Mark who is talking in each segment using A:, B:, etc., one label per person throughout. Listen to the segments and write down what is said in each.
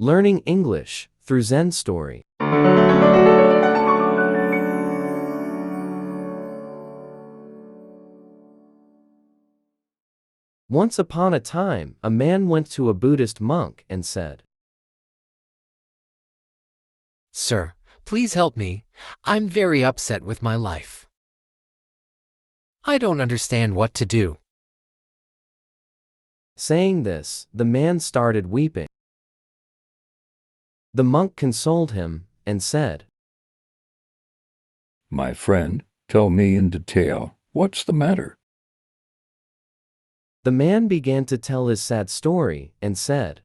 A: Learning English through Zen Story. Once upon a time, a man went to a Buddhist monk and said,
B: "Sir, please help me. I'm very upset with my life. I don't understand what to do."
A: Saying this, the man started weeping. The monk consoled him and said,
C: "My friend, tell me in detail, what's the matter?"
A: The man began to tell his sad story and said,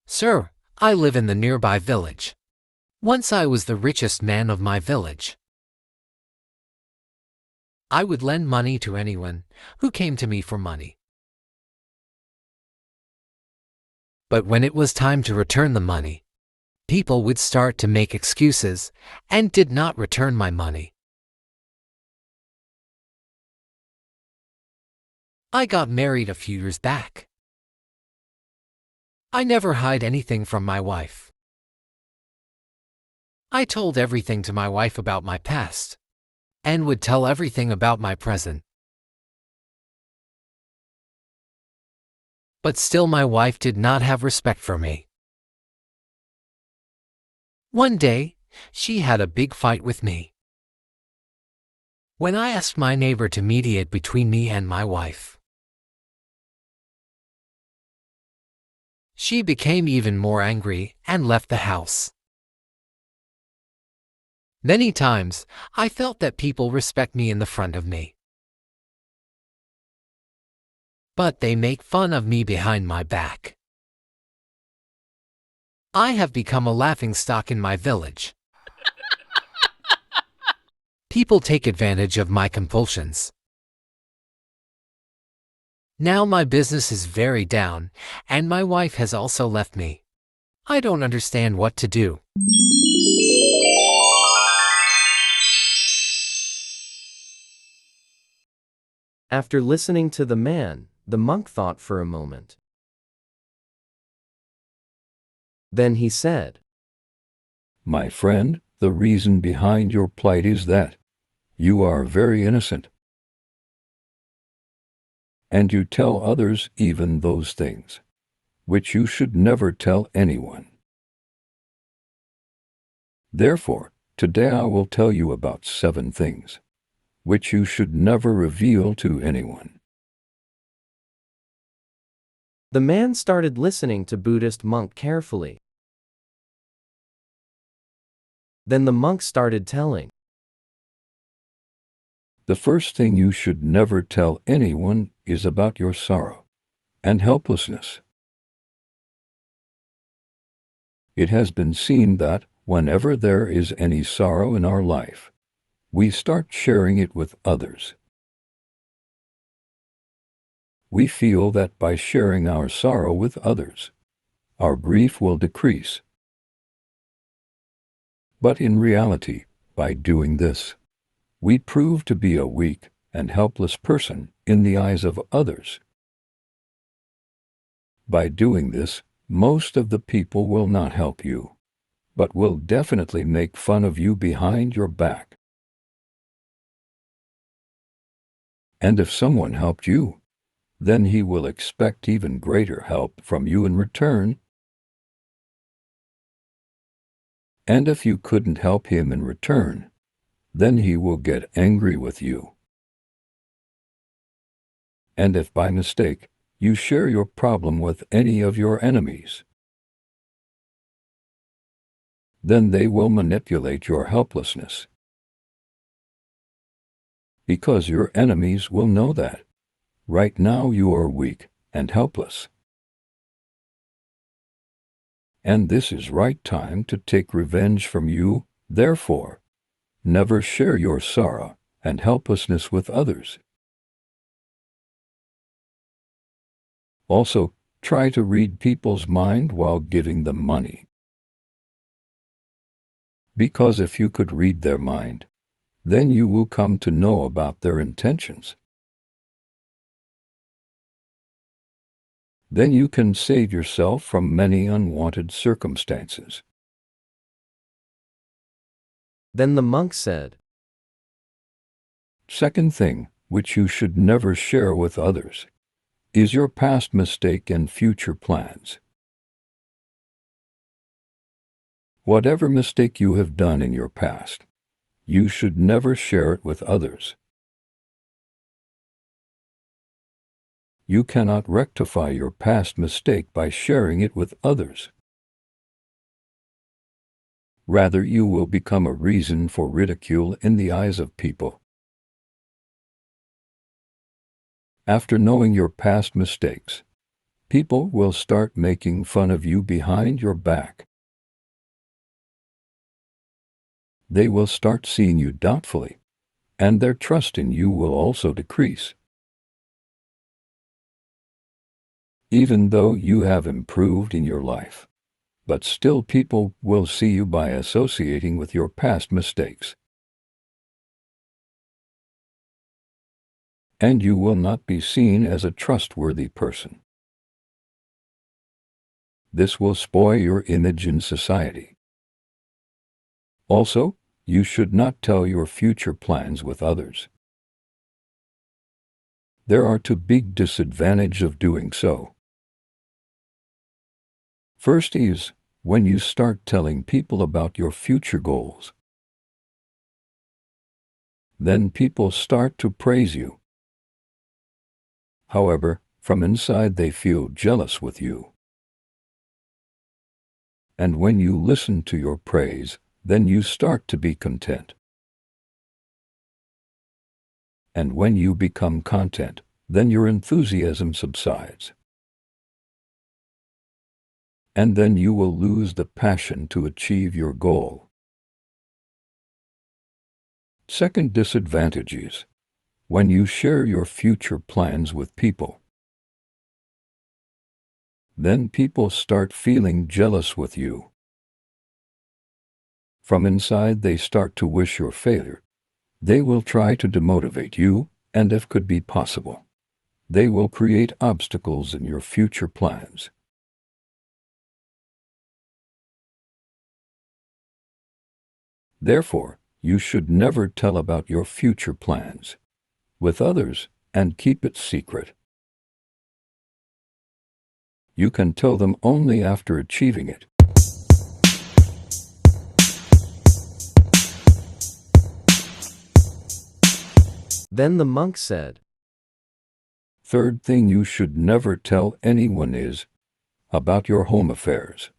B: "Sir, I live in the nearby village. Once I was the richest man of my village. I would lend money to anyone who came to me for money. But when it was time to return the money, people would start to make excuses and did not return my money. I got married a few years back. I never hide anything from my wife. I told everything to my wife about my past, and would tell everything about my present. But still my wife did not have respect for me. One day, she had a big fight with me. When I asked my neighbor to mediate between me and my wife, she became even more angry and left the house. Many times, I felt that people respect me in the front of me, but they make fun of me behind my back. I have become a laughingstock in my village. People take advantage of my compulsions. Now my business is very down, and my wife has also left me. I don't understand what to do."
A: After listening to the man, the monk thought for a moment. Then he said,
C: "My friend, the reason behind your plight is that you are very innocent. And you tell others even those things which you should never tell anyone. Therefore, today I will tell you about 7 things which you should never reveal to anyone."
A: The man started listening to Buddhist monk carefully. Then the monk started telling.
C: The first thing you should never tell anyone is about your sorrow and helplessness. It has been seen that whenever there is any sorrow in our life, we start sharing it with others. We feel that by sharing our sorrow with others, our grief will decrease. But in reality, by doing this, we prove to be a weak and helpless person in the eyes of others. By doing this, most of the people will not help you, but will definitely make fun of you behind your back. And if someone helped you, then he will expect even greater help from you in return. And if you couldn't help him in return, then he will get angry with you. And if by mistake you share your problem with any of your enemies, then they will manipulate your helplessness. Because your enemies will know that right now you are weak and helpless. And this is right time to take revenge from you. Therefore, never share your sorrow and helplessness with others. Also, try to read people's mind while giving them money. Because if you could read their mind, then you will come to know about their intentions. Then you can save yourself from many unwanted circumstances.
A: Then the monk said,
C: Second thing, which you should never share with others, is your past mistake and future plans. Whatever mistake you have done in your past, you should never share it with others. You cannot rectify your past mistake by sharing it with others. Rather, you will become a reason for ridicule in the eyes of people. After knowing your past mistakes, people will start making fun of you behind your back. They will start seeing you doubtfully, and their trust in you will also decrease. Even though you have improved in your life, but still people will see you by associating with your past mistakes. And you will not be seen as a trustworthy person. This will spoil your image in society. Also, you should not tell your future plans with others. There are two big disadvantages of doing so. First is when you start telling people about your future goals. Then people start to praise you. However, from inside they feel jealous with you. And when you listen to your praise, then you start to be content. And when you become content, then your enthusiasm subsides. And then you will lose the passion to achieve your goal. Second disadvantage is when you share your future plans with people. Then people start feeling jealous with you. From inside they start to wish your failure. They will try to demotivate you, and if could be possible, they will create obstacles in your future plans. Therefore, you should never tell about your future plans with others and keep it secret. You can tell them only after achieving it.
A: Then the monk said,
C: Third thing you should never tell anyone is about your home affairs.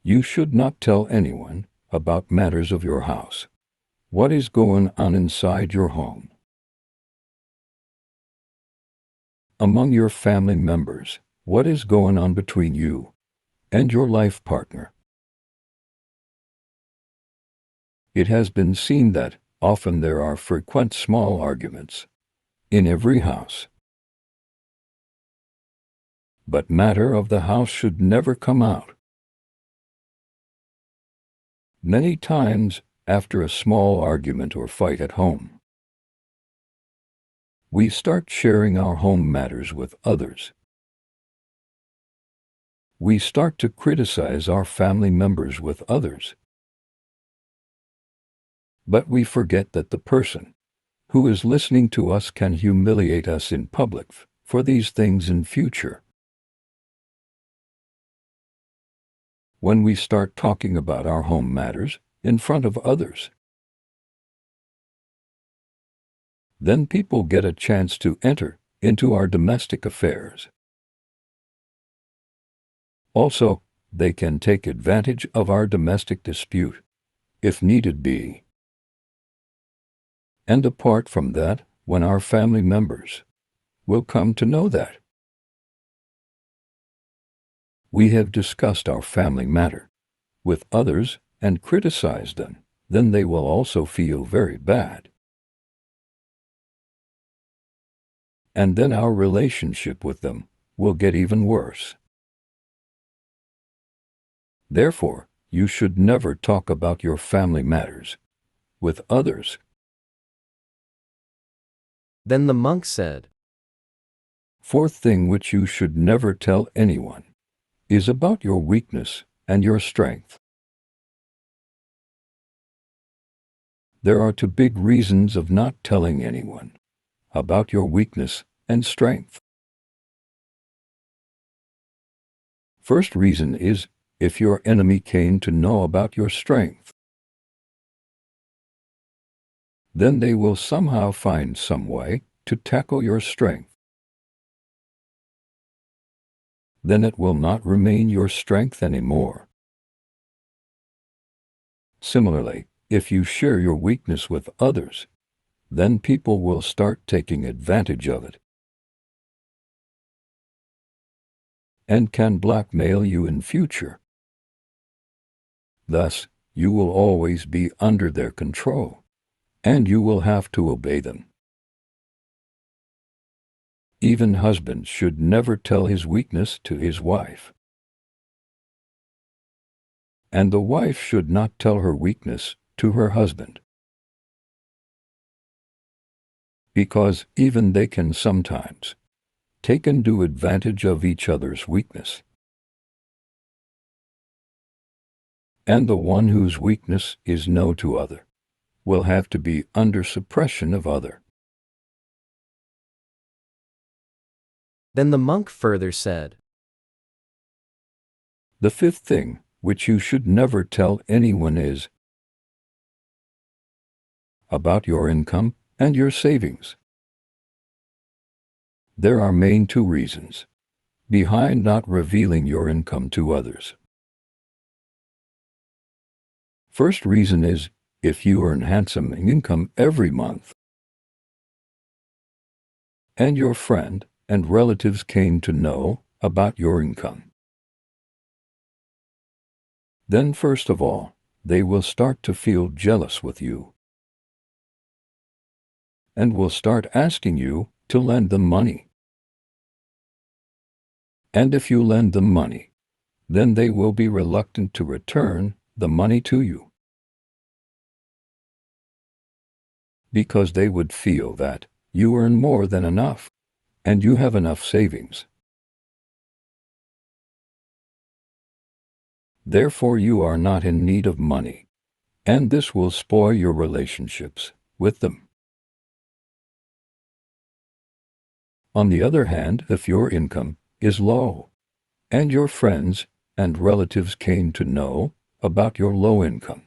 C: You should not tell anyone about matters of your house, what is going on inside your home. Among your family members, what is going on between you and your life partner. It has been seen that often there are frequent small arguments in every house. But matter of the house should never come out. Many times, after a small argument or fight at home, we start sharing our home matters with others. We start to criticize our family members with others. But we forget that the person who is listening to us can humiliate us in public for these things in future. When we start talking about our home matters in front of others, then people get a chance to enter into our domestic affairs. Also, they can take advantage of our domestic dispute, if needed be. And apart from that, when our family members will come to know that we have discussed our family matter with others and criticized them, then they will also feel very bad. And then our relationship with them will get even worse. Therefore, you should never talk about your family matters with others.
A: Then the monk said,
C: Fourth thing which you should never tell anyone is about your weakness and your strength. There are two big reasons of not telling anyone about your weakness and strength. First reason is if your enemy came to know about your strength, then they will somehow find some way to tackle your strength. Then it will not remain your strength anymore. Similarly, if you share your weakness with others, then people will start taking advantage of it and can blackmail you in future. Thus, you will always be under their control, and you will have to obey them. Even husbands should never tell his weakness to his wife. And the wife should not tell her weakness to her husband, because even they can sometimes take undue advantage of each other's weakness. And the one whose weakness is known to other will have to be under suppression of other.
A: Then the monk further said,
C: The fifth thing which you should never tell anyone is about your income and your savings. There are main two reasons behind not revealing your income to others. First reason is if you earn handsome income every month, and your friend and relatives came to know about your income, then first of all, they will start to feel jealous with you and will start asking you to lend them money. And if you lend them money, then they will be reluctant to return the money to you, because they would feel that you earn more than enough and you have enough savings. Therefore, you are not in need of money, and this will spoil your relationships with them. On the other hand, if your income is low, and your friends and relatives came to know about your low income,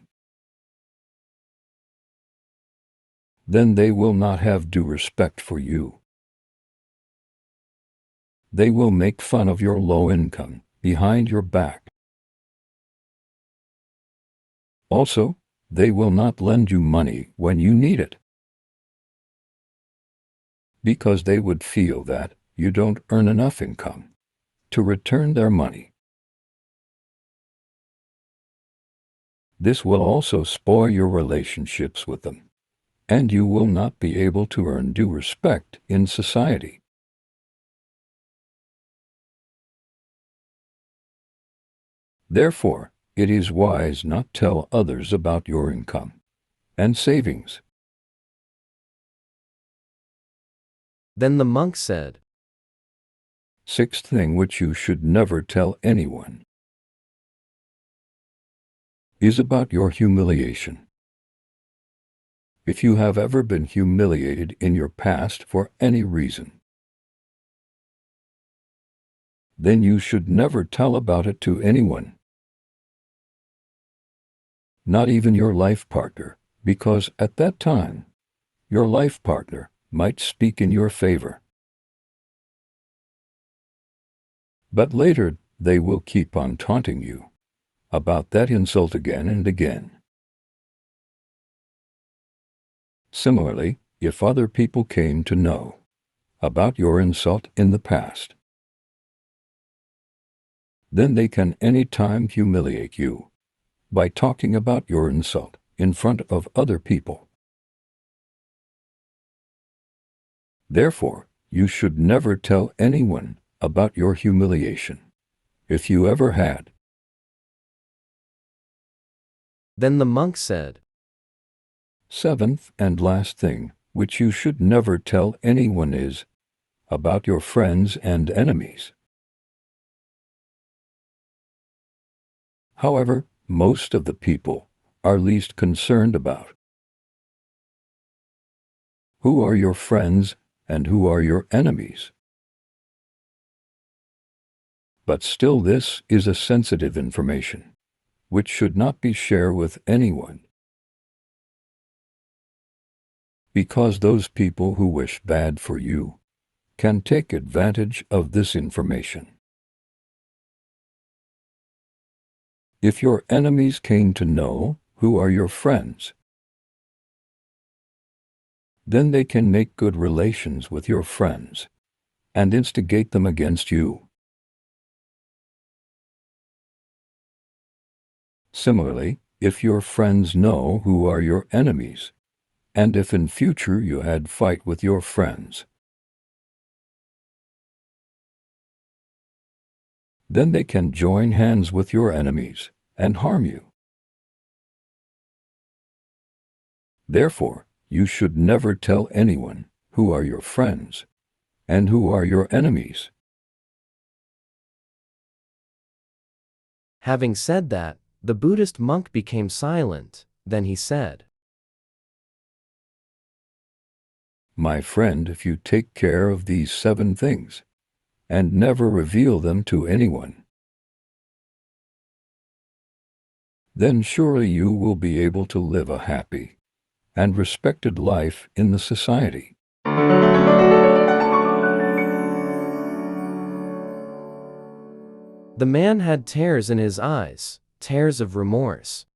C: then they will not have due respect for you. They will make fun of your low income behind your back. Also, they will not lend you money when you need it, because they would feel that you don't earn enough income to return their money. This will also spoil your relationships with them, and you will not be able to earn due respect in society. Therefore, it is wise not tell others about your income and savings.
A: Then the monk said,
C: Sixth thing which you should never tell anyone is about your humiliation. If you have ever been humiliated in your past for any reason, then you should never tell about it to anyone, not even your life partner, because at that time, your life partner might speak in your favor. But later, they will keep on taunting you about that insult again and again. Similarly, if other people came to know about your insult in the past, then they can any time humiliate you by talking about your insult in front of other people. Therefore, you should never tell anyone about your humiliation, if you ever had.
A: Then the monk said,
C: Seventh and last thing which you should never tell anyone is about your friends and enemies. However, most of the people are least concerned about who are your friends and who are your enemies. But still, this is a sensitive information, which should not be shared with anyone, because those people who wish bad for you can take advantage of this information. If your enemies came to know who are your friends, then they can make good relations with your friends and instigate them against you. Similarly, if your friends know who are your enemies, and if in future you had fight with your friends, then they can join hands with your enemies and harm you. Therefore, you should never tell anyone who are your friends and who are your enemies.
A: Having said that, the Buddhist monk became silent. Then he said,
C: My friend, if you take care of these 7 things and never reveal them to anyone, then surely you will be able to live a happy and respected life in the society.
A: The man had tears in his eyes, tears of remorse.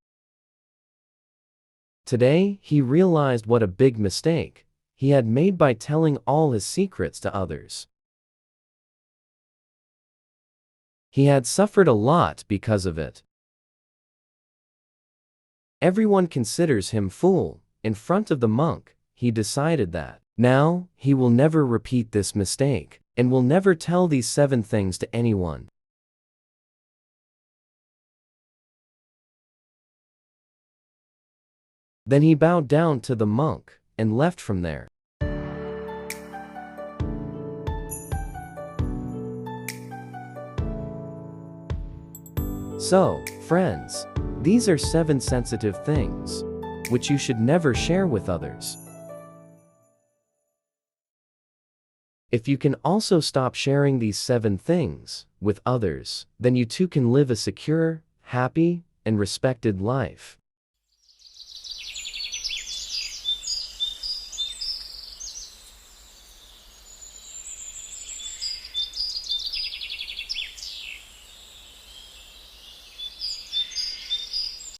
A: Today, he realized what a big mistake he had made by telling all his secrets to others. He had suffered a lot because of it. Everyone considers him fool. In front of the monk, he decided that now he will never repeat this mistake and will never tell these 7 things to anyone. Then he bowed down to the monk and left from there. So, friends, these are 7 sensitive things which you should never share with others. If you can also stop sharing these 7 things with others, then you too can live a secure, happy, and respected life.